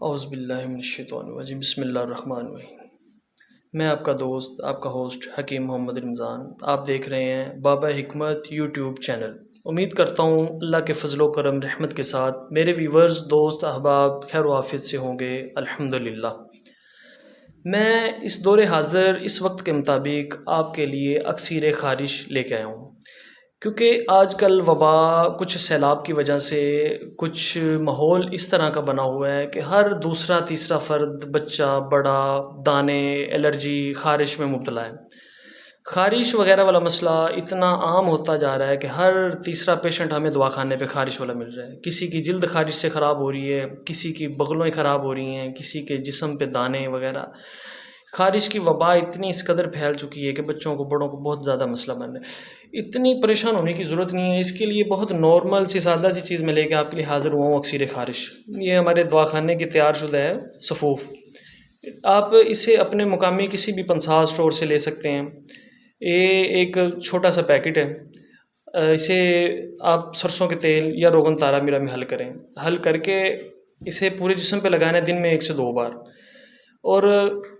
औज़ुबिल्लाहिमिनश्शैतानिर्रजीम बिस्मिल्लाहिर्रहमानिर्रहीम। मैं आपका दोस्त, आपका होस्ट हकीम मोहम्मद रमज़ान। आप देख रहे हैं बाबा हिकमत यूट्यूब चैनल। उम्मीद करता हूँ अल्लाह के फ़ज़ल व करम रहमत के साथ मेरे व्यूवर्स, दोस्त, अहबाब खैर व आफ़ियत से होंगे अल्हम्दुलिल्लाह। मैं इस दौरे हाज़िर इस वक्त के मुताबिक आपके लिए अक्सीर ख़ारिश लेके आया हूँ, क्योंकि आजकल वबा कुछ सैलाब की वजह से कुछ माहौल इस तरह का बना हुआ है कि हर दूसरा तीसरा फ़र्द, बच्चा, बड़ा, दाने, एलर्जी, ख़ारिश में मुब्तला है। ख़ारिश वग़ैरह वाला मसला इतना आम होता जा रहा है कि हर तीसरा पेशेंट हमें दवाख़ाने पे ख़ारिश वाला मिल रहा है। किसी की जिल्द ख़ारिश से ख़राब हो रही है, किसी की बगलें ख़राब हो रही हैं, किसी के जिस्म पे दाने वग़ैरह। ख़ारिश की वबा इतनी इस कदर फैल चुकी है कि बच्चों को, बड़ों को बहुत ज़्यादा मसला बन रहा है। इतनी परेशान होने की ज़रूरत नहीं है। इसके लिए बहुत नॉर्मल सी सादा सी चीज़ मैं लेके आपके लिए हाज़िर हुआ हूँ, अक्सीर ख़ारिश। ये हमारे दवाख़ाने की तैयारशुदा है सफ़ूफ़। आप इसे अपने मुकामी किसी भी पंसार स्टोर से ले सकते हैं। ये एक छोटा सा पैकेट है। इसे आप सरसों के तेल या रोगन तारा मीरा में हल करें। हल करके इसे पूरे जिस्म पे लगाना है दिन में 1 से 2 बार। और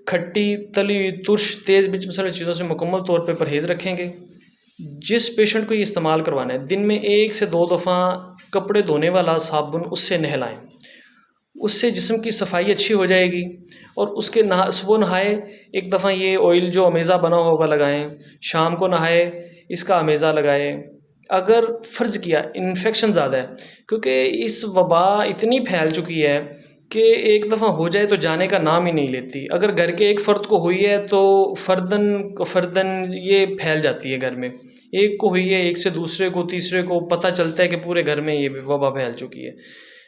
खट्टी, तली हुई, तुर्श, तेज़ मिर्च मसाले चीज़ों से मुकम्मल तौर पे परहेज़ रखेंगे। जिस पेशेंट को ये इस्तेमाल करवाना है, दिन में 1 से 2 दफ़ा कपड़े धोने वाला साबुन उससे नहलाएँ। उससे जिस्म की सफाई अच्छी हो जाएगी। और उसके सुबह नहाए, एक दफ़ा ये ऑयल जो अमेज़ा बना होगा लगाएँ। शाम को नहाए, इसका अमेज़ा लगाएँ। अगर फ़र्ज़ किया इन्फेक्शन ज़्यादा है, क्योंकि इस वबा इतनी फैल चुकी है कि एक दफ़ा हो जाए तो जाने का नाम ही नहीं लेती। अगर घर के एक फ़र्द को हुई है तो फ़र्दन ये फैल जाती है घर में। एक को हुई है, एक से दूसरे को, तीसरे को पता चलता है कि पूरे घर में ये वबा फैल चुकी है।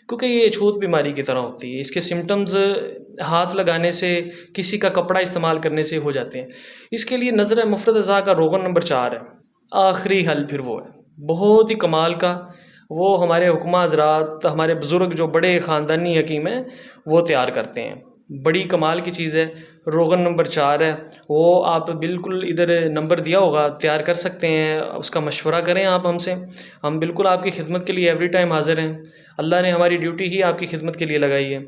क्योंकि ये छूत बीमारी की तरह होती है। इसके सिम्पटम्स हाथ लगाने से, किसी का कपड़ा इस्तेमाल करने से हो जाते हैं। इसके लिए नज़र मुफ़रत अज़ा का रोग़न नंबर 4 है। आखिरी हल फिर वो है, बहुत ही कमाल का। वो हमारे हुक्मा हज़रात, हमारे बुज़ुर्ग जो बड़े ख़ानदानी हकीम हैं, वो तैयार करते हैं। बड़ी कमाल की चीज़ है। रोग़न नंबर 4 है। वो आप बिल्कुल इधर नंबर दिया होगा, तैयार कर सकते हैं। उसका मशवरा करें आप हमसे। हम बिल्कुल आपकी खिदमत के लिए एवरी टाइम हाज़िर हैं। अल्लाह ने हमारी ड्यूटी ही आपकी खिदमत के लिए लगाई है।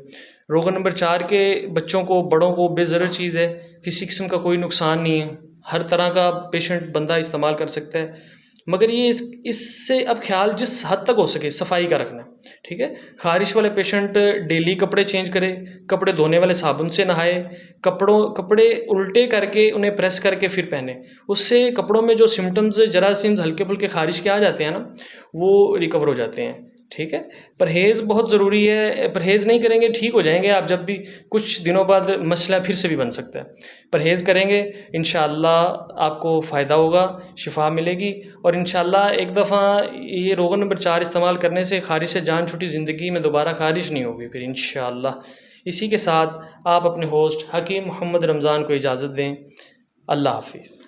रोग़न नंबर 4 के बच्चों को, बड़ों को बेज़रर चीज़ है। किसी किस्म का कोई नुकसान नहीं है। हर तरह का पेशेंट बंदा इस्तेमाल कर सकता है। मगर ये इससे अब ख़्याल जिस हद तक हो सके सफाई का रखना, ठीक है। ख़ारिश वाले पेशेंट डेली कपड़े चेंज करे, कपड़े धोने वाले साबुन से नहाए, कपड़े उल्टे करके उन्हें प्रेस करके फिर पहने। उससे कपड़ों में जो सिम्टम्स, जरासीम्स, हल्के फुल्के ख़ारिश के आ जाते हैं ना, वो रिकवर हो जाते हैं, ठीक है। परहेज़ बहुत ज़रूरी है। परहेज़ नहीं करेंगे, ठीक हो जाएंगे आप, जब भी कुछ दिनों बाद मसला फिर से भी बन सकता है। परहेज़ करेंगे, इंशाअल्लाह आपको फ़ायदा होगा, शिफा मिलेगी। और इंशाअल्लाह एक दफ़ा ये रोग़न नंबर 4 इस्तेमाल करने से ख़ारिश से जान छूटी, ज़िंदगी में दोबारा ख़ारिश नहीं होगी फिर इंशाअल्लाह। इसी के साथ आप अपने होस्ट हकीम मोहम्मद रमज़ान को इजाज़त दें। अल्लाह हाफ़िज़।